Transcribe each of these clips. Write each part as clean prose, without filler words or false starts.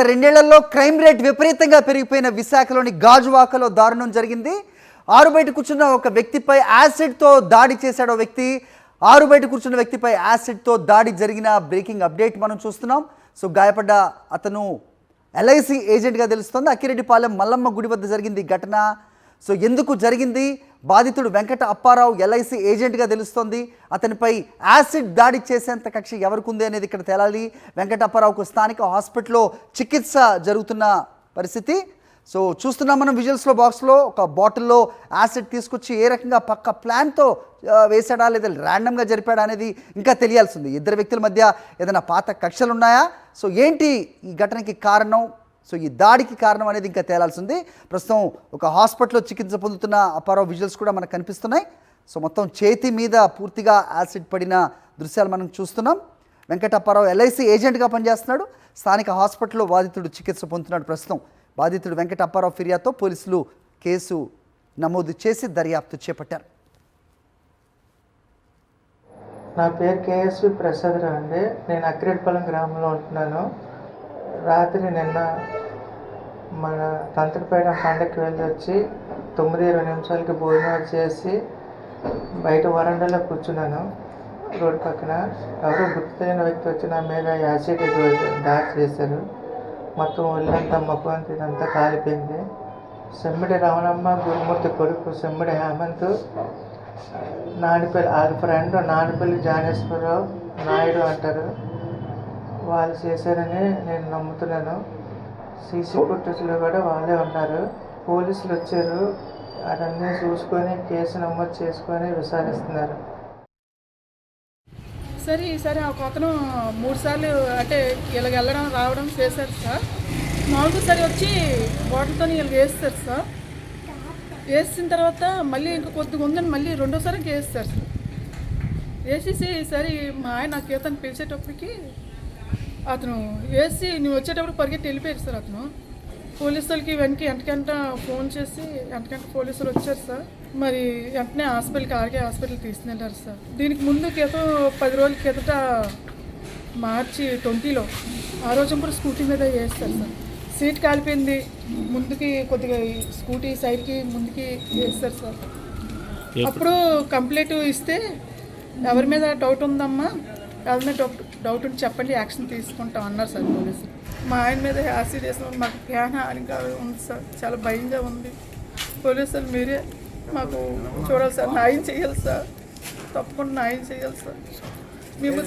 రెండేళ్లలో crime rate విపరీతంగా పెరిగిపోయిన విశాఖలోని గాజువాకలో దారుణం జరిగింది. ఆరు బయట కూర్చున్న ఒక వ్యక్తిపై యాసిడ్తో దాడి చేశాడు వ్యక్తి. ఆరు బయట కూర్చున్న వ్యక్తిపై యాసిడ్తో దాడి జరిగిన బ్రేకింగ్ అప్డేట్ మనం చూస్తున్నాం. సో గాయపడ్డ అతను ఎల్ఐసి ఏజెంట్గా తెలుస్తోంది. అక్కిరెడ్డిపాలెం మల్లమ్మ గుడి వద్ద జరిగింది ఘటన. సో ఎందుకు జరిగింది? బాధితుడు వెంకట అప్పారావు ఎల్ఐసి ఏజెంట్గా తెలుస్తోంది. అతనిపై యాసిడ్ దాడి చేసేంత కక్ష ఎవరికి ఉంది అనేది ఇక్కడ తేలాలి. వెంకట అప్పారావుకు స్థానిక హాస్పిటల్లో చికిత్స జరుగుతున్న పరిస్థితి. సో చూస్తున్నాం మనం విజువల్స్లో, బాక్స్లో ఒక బాటిల్లో యాసిడ్ తీసుకొచ్చి ఏ రకంగా పక్క ప్లాన్తో వేసాడా లేదా ర్యాండమ్గా జరిపాడా అనేది ఇంకా తెలియాల్సింది. ఇద్దరు వ్యక్తుల మధ్య ఏదైనా పాత కక్షలు ఉన్నాయా? సో ఏంటి ఈ ఘటనకి కారణం, సో ఈ దాడికి కారణం అనేది ఇంకా తేలాల్సింది. ప్రస్తుతం ఒక హాస్పిటల్లో చికిత్స పొందుతున్న అప్పారావు విజువల్స్ కూడా మనకు కనిపిస్తున్నాయి. సో మొత్తం చేతి మీద పూర్తిగా యాసిడ్ పడిన దృశ్యాలు మనం చూస్తున్నాం. వెంకట అప్పారావు ఎల్ఐసి ఏజెంట్గా పనిచేస్తున్నాడు. స్థానిక హాస్పిటల్లో బాధితుడు చికిత్స పొందుతున్నాడు. ప్రస్తుతం బాధితుడు వెంకట అప్పారావు ఫిర్యాదుతో పోలీసులు కేసు నమోదు చేసి దర్యాప్తు చేపట్టారు. నా పేరు కేఎస్వి ప్రసాదరావు అండి. నేను అక్కిరెడ్డిపాలెం గ్రామంలో ఉంటున్నాను. రాత్రి నిన్న మన తంత్రిపేట పండగకి వెళ్ళి వచ్చి 9:20 భోజనం చేసి బయట వరండాలో కూర్చున్నాను. రోడ్డు పక్కన ఎవరో గుర్తు తెలియని వ్యక్తి వచ్చి నా మీద యాసిడ్ దాడి చేశారు. మొత్తం ఒళ్ళంతా ముఖం ఇదంతా కాలిపోయింది. సెమ్మిడి రమణమ్మ గురుమూర్తి కొడుకు సెమ్మిడి హేమంత్, నానిపల్లి వాళ్ళ ఫ్రెండ్ నానిపల్లి జానేశ్వరరావు నాయుడు అంటారు. వాళ్ళు చేశారని నేను నమ్ముతున్నాను. సీసీ ఫుటేజ్లో కూడా వాళ్ళే ఉన్నారు. పోలీసులు వచ్చారు, అదన్నీ చూసుకొని కేసు నమోదు చేసుకొని విచారిస్తున్నారు. సరే ఒక అతను 3 సార్లు అంటే ఇలాగ వెళ్ళడం రావడం చేశారు సార్. మామూలుగా సరే వచ్చి బాటిల్తో ఇలాగ వేస్తారు సార్. వేసిన తర్వాత మళ్ళీ ఇంకా కొద్దిగా ఉందని మళ్ళీ రెండోసారి వేస్తారు సార్. వేసేసి సరే మా ఆయన నాకు అతను పిలిచేటప్పటికి అతను వేసి నువ్వు వచ్చేటప్పుడు పరిగెత్తి వెళ్ళిపోయారు సార్. అతను పోలీసులకి వెంటనే ఫోన్ చేసి వెంటనే పోలీసులు వచ్చారు సార్. మరి వెంటనే ఆర్కే హాస్పిటల్ తీసుకెళ్ళారు సార్. దీనికి ముందు క్రితం 10 రోజుల క్రితట మార్చి 20లో ఆ రోజు కూడా స్కూటీ మీద వేస్తారు సార్. సీట్ కాలిపోయింది, ముందుకి కొద్దిగా స్కూటీ సైడ్కి ముందుకి వేస్తారు సార్. అప్పుడు కంప్లైంట్ ఇస్తే ఎవరి మీద డౌట్ ఉందమ్మా, ఎవరి మీద డౌట్ ఉంటే చెప్పండి, యాక్షన్ తీసుకుంటాం అన్నారు సార్ పోలీసులు. మా ఆయన మీద యాసిడ్ వేసిన మాకు ప్రాణహానిగా ఉంది సార్. చాలా భయంగా ఉంది. పోలీసులు మీరే మాకు చూడాలి సార్, న్యాయం చేయాలి సార్, తప్పకుండా న్యాయం చేయాలి సార్. మేము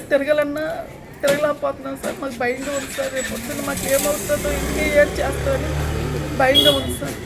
తిరగలేకపోతున్నాం సార్. మాకు భయంగా ఉంది సార్. రేపు పొద్దున్న మాకు ఏమవుతుందో ఇంకే ఏం చేస్తామని భయంగా ఉంది సార్.